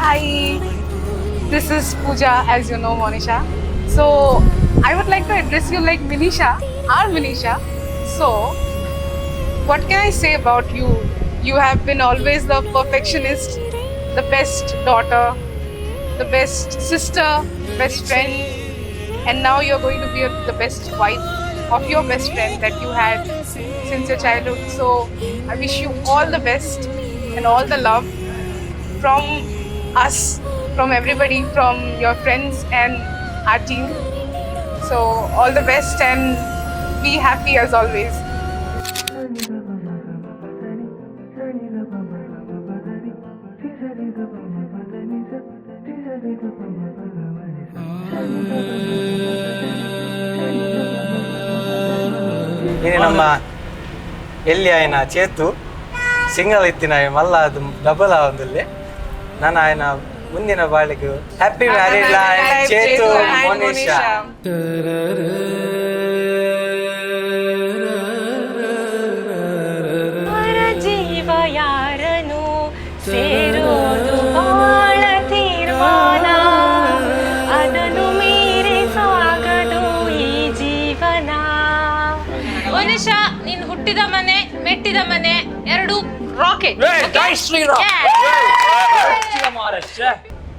Hi, this is Pooja, as you know, Monisha. So, I would like to address you like Minisha, our Minisha. So, what can I say about you? You have been always the perfectionist, the best daughter, the best sister, best friend, and now you're going to be the best wife of your best friend that you had since your childhood. So, I wish you all the best and all the love from us, from everybody, from your friends and our team. So all the best and be happy as always. ఇది ನಮ್ಮ ಎಲ್ಲಿ ఆయన చేతు single ఎత్తిన మళ్ళా అది double అవుతుంది ನಾನು ఆయన ಮುಂದಿನ ಬಾಳಿಗೆ ಹ್ಯಾಪಿ ಮ್ಯಾರಿಡ್ ಲೈಫ್ చేతు ಮೋನಿಶಾ ಜೀವ ಯಾರನು ಸೇರೋದು ಬಾಳ ತೀರ್ಮಾನ ಅದನ್ನು ಮೀರಿ ಸಾಗದು ಈ ಜೀವನ. ಮನುಷ್ಯ ನೀನು ಹುಟ್ಟಿದ ಮನೆ ಮೆಟ್ಟಿದ ಮನೆ ಎರಡು rocket.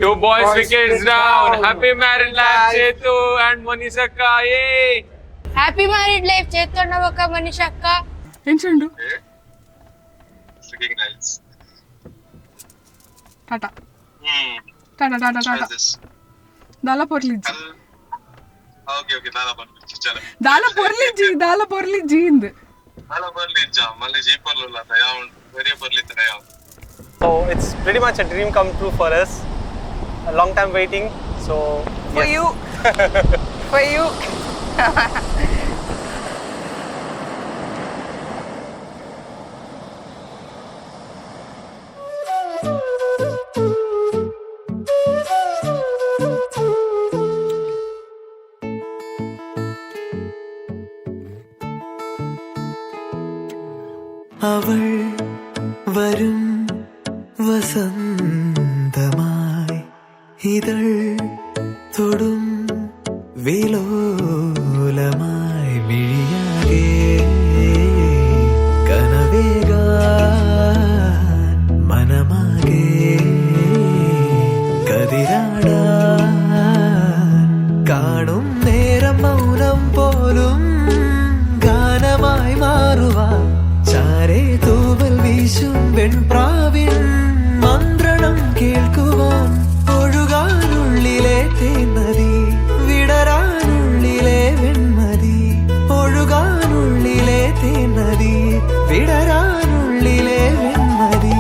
Your boys' wickets down. Happy married life, Chetu and Monisha akka. Yay! Happy married life చేస్తున్నావు ఒక మనిషి అక్క. ఎంచండు Freaking nice. Tata Tata Tata Tata దాలా పొర్లిజ్జి Okay, Dala Barli. Chala. దాలా పొర్లిజ్జి Indu Dala Barli ja. Malli jeeparlu la taya und very barli taya. So it's pretty much a dream come true for us. A long time waiting. So for yes. you for you. അവൾ വരും വസന്തമായി ഇതൾ തൊടും വിലോലമായി മിഴിയാകെ കനവേകാൻ മനമാകെ കതിരാടാൻ കാണും നേരം മൗനം പോലും ഗാനമായി മാറുവാൻ ചാരേ തൂവൽ വീശും വെൺപ്രാവിൻ മന്ത്രണം കേൾക്കുവാൻ ഒഴുകാനുള്ളിലെ തേന്നതി വിടരാനുള്ളിലെ വെൺമതി ഒഴുകാനുള്ളിലെ തേന്നതി വിടരാനുള്ളിലെ വെൺമതി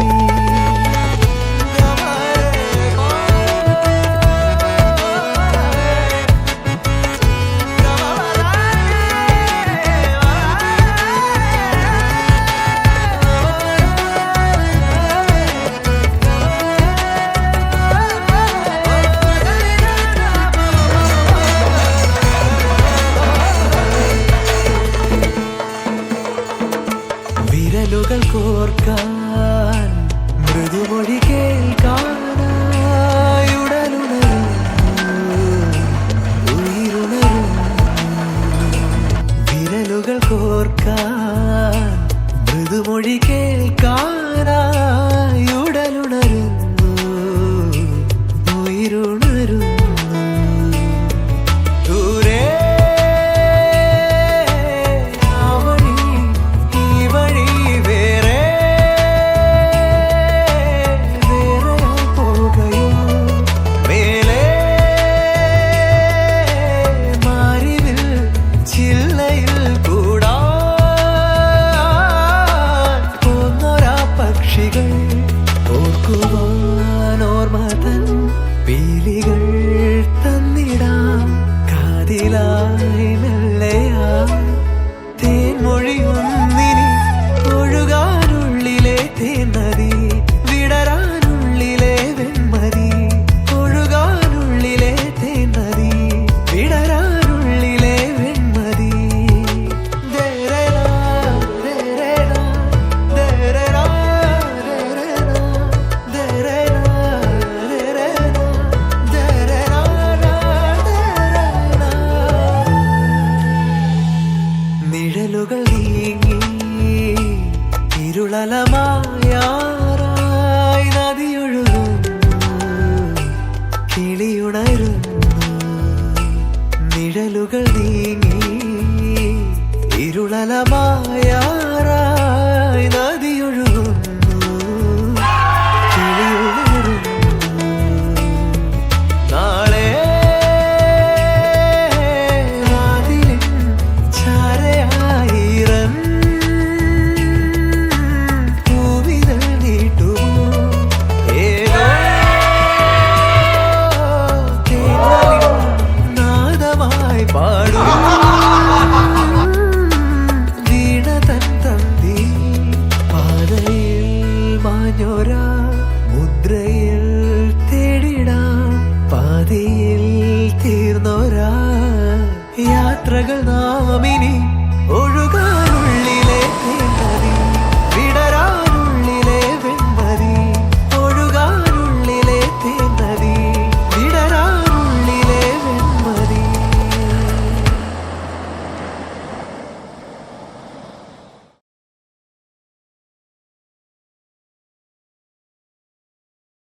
വിരലുകൾ കോർക്കാൻ മൃദുമൊഴി കേൾക്കാനായുടലുണരും ഉயிருണരും വിരലുകൾ കോർക്കാൻ മൃദുമൊഴി കേൾക്കാനായുടലുണരുന്നു ഉയിരുണരുന്നു ദൂരെ ഓർക്കുവാനോർമതൻ പീലികൾ തന്നിടാം കാതിലായി മെല്ലയാ തേൻമൊഴിയൊന്നിനി ഒഴുകാനുള്ളിലെ തേന്നതി വിടരാനുള്ളിലെ വെൺമതി ഒഴുകാനുള്ളിലെ തേന്നതി വിടരാനുള്ളിലെ വെൺമതി ദേരേരാ ദേരേരാ ദേരേരാ ദേരേരാ ദേരേരാ കഥകൾ നാമിനി